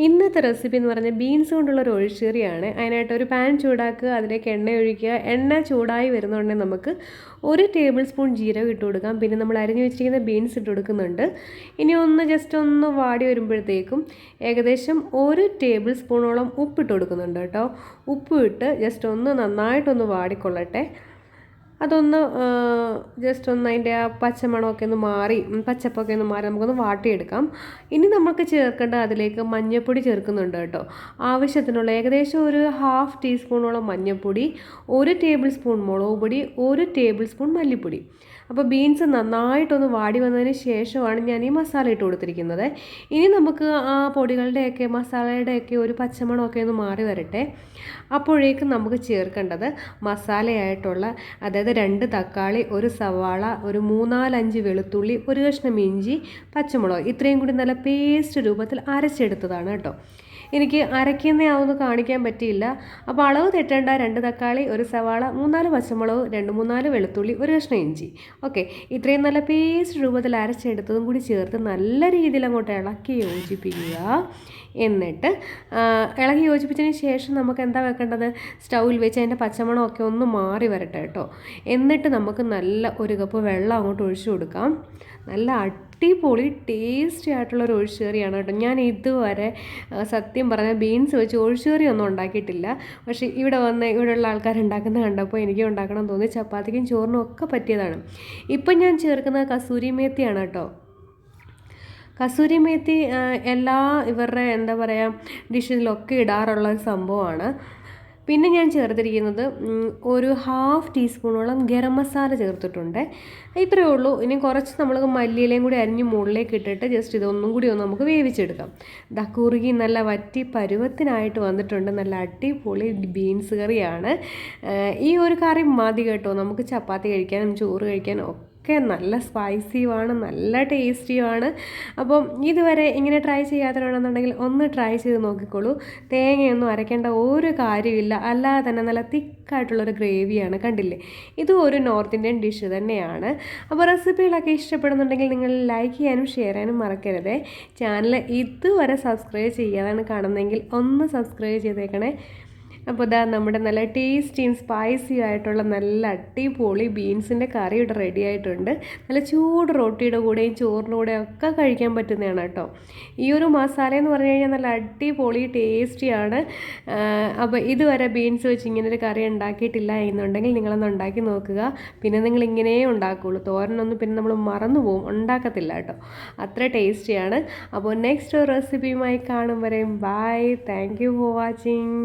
ഇന്നത്തെ റെസിപ്പി എന്ന് പറഞ്ഞാൽ ബീൻസ് കൊണ്ടുള്ളൊരു ഒഴിച്ചുകറിയാണ്. അതിനായിട്ട് ഒരു പാൻ ചൂടാക്കുക, അതിലേക്ക് എണ്ണ ഒഴിക്കുക. എണ്ണ ചൂടായി വരുന്നുണ്ടെങ്കിൽ നമുക്ക് 1 ടേബിൾ സ്പൂൺ ജീരകം ഇട്ട് കൊടുക്കാം. പിന്നെ നമ്മൾ അരിഞ്ഞു വെച്ചിരിക്കുന്ന ബീൻസ് ഇട്ട് കൊടുക്കുന്നുണ്ട്. ഇനി ജസ്റ്റ് ഒന്ന് വാടി വരുമ്പോഴത്തേക്കും ഏകദേശം 1 ടേബിൾ സ്പൂണോളം ഉപ്പിട്ട് കൊടുക്കുന്നുണ്ട് കേട്ടോ. ഉപ്പ് ഇട്ട് ജസ്റ്റ് നന്നായിട്ടൊന്ന് വാടിക്കൊള്ളട്ടെ. അതൊന്ന് ജസ്റ്റ് അതിൻ്റെ ആ പച്ചമണമൊക്കെ ഒന്ന് മാറി, പച്ചപ്പൊക്കെ ഒന്ന് മാറി നമുക്കൊന്ന് വാട്ടിയെടുക്കാം. ഇനി നമുക്ക് ചേർക്കേണ്ടത് അതിലേക്ക് മഞ്ഞൾപ്പൊടി ചേർക്കുന്നുണ്ട് കേട്ടോ. ആവശ്യത്തിനുള്ള ഏകദേശം ഒരു 1/2 ടീസ്പൂണോളം മഞ്ഞൾപ്പൊടി, 1 ടേബിൾ സ്പൂൺ മുളക് പൊടി, 1 ടേബിൾ സ്പൂൺ മല്ലിപ്പൊടി. അപ്പോൾ ബീൻസ് നന്നായിട്ടൊന്ന് വാടി വന്നതിന് ശേഷമാണ് ഞാൻ ഈ മസാല ഇട്ട് കൊടുത്തിരിക്കുന്നത്. ഇനി നമുക്ക് ആ പൊടികളുടെയൊക്കെ മസാലയുടെയൊക്കെ ഒരു പച്ചമണമൊക്കെ ഒന്ന് മാറി വരട്ടെ. അപ്പോഴേക്കും നമുക്ക് ചേർക്കേണ്ടത് മസാലയായിട്ടുള്ള, അതായത് 2 തക്കാളി, 1 സവാള, ഒരു 3-4-5 വെളുത്തുള്ളി, 1 കഷ്ണം ഇഞ്ചി, പച്ചമുളക്, ഇത്രയും കൂടി നല്ല പേസ്റ്റ് രൂപത്തിൽ അരച്ചെടുത്തതാണ് കേട്ടോ. എനിക്ക് അരയ്ക്കുന്നതാവൊന്നും കാണിക്കാൻ പറ്റിയില്ല. അപ്പോൾ അളവ് തെറ്റേണ്ട. 2 തക്കാളി, 1 സവാള, 3-4 പച്ചമുളക്, 2-3-4 വെളുത്തുള്ളി, 1 കഷ്ണം ഇഞ്ചി. ഓക്കെ, ഇത്രയും നല്ല പേസ്റ്റ് രൂപത്തിൽ അരച്ചെടുത്തതും കൂടി ചേർത്ത് നല്ല രീതിയിൽ അങ്ങോട്ട് ഇളക്കി യോജിപ്പിക്കുക. എന്നിട്ട് ഇളക്കി യോജിപ്പിച്ചതിന് ശേഷം നമുക്ക് എന്താ വെക്കേണ്ടത്, സ്റ്റൗവിൽ വെച്ച് അതിൻ്റെ പച്ചമണമൊക്കെ ഒന്ന് മാറി വരട്ടെ കേട്ടോ. എന്നിട്ട് നമുക്ക് നല്ല 1 കപ്പ് വെള്ളം അങ്ങോട്ട് ഒഴിച്ചു കൊടുക്കാം. നല്ല അടിപൊളി ടേസ്റ്റി ആയിട്ടുള്ളൊരു ഒഴിച്ചുകറിയാണ് കേട്ടോ. ഞാൻ ഇതുവരെ സത്യം പറഞ്ഞാൽ ബീൻസ് വെച്ച് ഒഴിച്ചുകറി ഒന്നും ഉണ്ടാക്കിയിട്ടില്ല. പക്ഷേ ഇവിടെയുള്ള ആൾക്കാരുണ്ടാക്കുന്നത് കണ്ടപ്പോൾ എനിക്കും ഉണ്ടാക്കണം തോന്നി. ചപ്പാത്തിക്കും ചോറിനും ഒക്കെ പറ്റിയതാണ്. ഇപ്പം ഞാൻ ചേർക്കുന്നത് കസൂരി മേത്തിയാണ് കേട്ടോ. കസൂരി മേത്തി ഇവരുടെ എന്താ പറയുക ഡിഷിലൊക്കെ ഇടാറുള്ള ഒരു സംഭവമാണ്. പിന്നെ ഞാൻ ചേർത്തിരിക്കുന്നത് ഒരു 1/2 ടീസ്പൂണോളം ഗരം മസാല ചേർത്തിട്ടുണ്ട്. ഇത്രയേ ഉള്ളൂ. ഇനി കുറച്ച് നമ്മൾ മല്ലിയിലയും കൂടി അരിഞ്ഞ് മുകളിലേക്ക് ഇട്ടിട്ട് ജസ്റ്റ് ഇതൊന്നും കൂടി നമുക്ക് വേവിച്ചെടുക്കാം. കുറുകി നല്ല വറ്റി പരുവത്തിനായിട്ട് വന്നിട്ടുണ്ട്. നല്ല അടിപൊളി ബീൻസ് കറിയാണ്. ഈ ഒരു കറി മതി കേട്ടോ. നമുക്ക് ചപ്പാത്തി കഴിക്കാനും ചോറ് കഴിക്കാനും ഒക്കെ നല്ല സ്പൈസിയുമാണ്, നല്ല ടേസ്റ്റിയുമാണ്. അപ്പം ഇതുവരെ ഇങ്ങനെ ട്രൈ ചെയ്യാത്തവരാണെന്നുണ്ടെങ്കിൽ ഒന്ന് ട്രൈ ചെയ്ത് നോക്കിക്കോളൂ. തേങ്ങയൊന്നും അരയ്ക്കേണ്ട ഒരു കാര്യമില്ല. അല്ലാതെ തന്നെ നല്ല തിക്കായിട്ടുള്ളൊരു ഗ്രേവിയാണ്. കണ്ടില്ലേ, ഇതും ഒരു നോർത്ത് ഇന്ത്യൻ ഡിഷ് തന്നെയാണ്. അപ്പോൾ റെസിപ്പികളൊക്കെ ഇഷ്ടപ്പെടുന്നുണ്ടെങ്കിൽ നിങ്ങൾ ലൈക്ക് ചെയ്യാനും ഷെയർ ചെയ്യാനും മറക്കരുത്. ചാനൽ ഇതുവരെ സബ്സ്ക്രൈബ് ചെയ്യാതാണ് കാണുന്നതെങ്കിൽ ഒന്ന് സബ്സ്ക്രൈബ് ചെയ്തേക്കണേ. അപ്പോൾ നമ്മുടെ നല്ല ടേസ്റ്റിയും സ്പൈസി ആയിട്ടുള്ള നല്ല അടിപൊളി ബീൻസിൻ്റെ കറി ഇവിടെ റെഡി ആയിട്ടുണ്ട്. നല്ല ചൂട് റൊട്ടിയുടെ കൂടെയും ചോറിൻ്റെ കൂടെയും ഒക്കെ കഴിക്കാൻ പറ്റുന്നതാണ് കേട്ടോ. ഈ ഒരു മസാല എന്ന് പറഞ്ഞു കഴിഞ്ഞാൽ നല്ല അടിപൊളി ടേസ്റ്റിയാണ്. അപ്പോൾ ഇതുവരെ ബീൻസ് വെച്ച് ഇങ്ങനൊരു കറി ഉണ്ടാക്കിയിട്ടില്ല എന്നുണ്ടെങ്കിൽ നിങ്ങളൊന്ന് ഉണ്ടാക്കി നോക്കുക. പിന്നെ നിങ്ങൾ ഇങ്ങനെ ഉണ്ടാക്കുകയുള്ളൂ. തോരനൊന്നും പിന്നെ നമ്മൾ മറന്നു പോകും, ഉണ്ടാക്കത്തില്ല കേട്ടോ. അത്ര ടേസ്റ്റിയാണ്. അപ്പോൾ നെക്സ്റ്റ് റെസിപ്പിയുമായി കാണും വരെയും bye. Thank you for watching.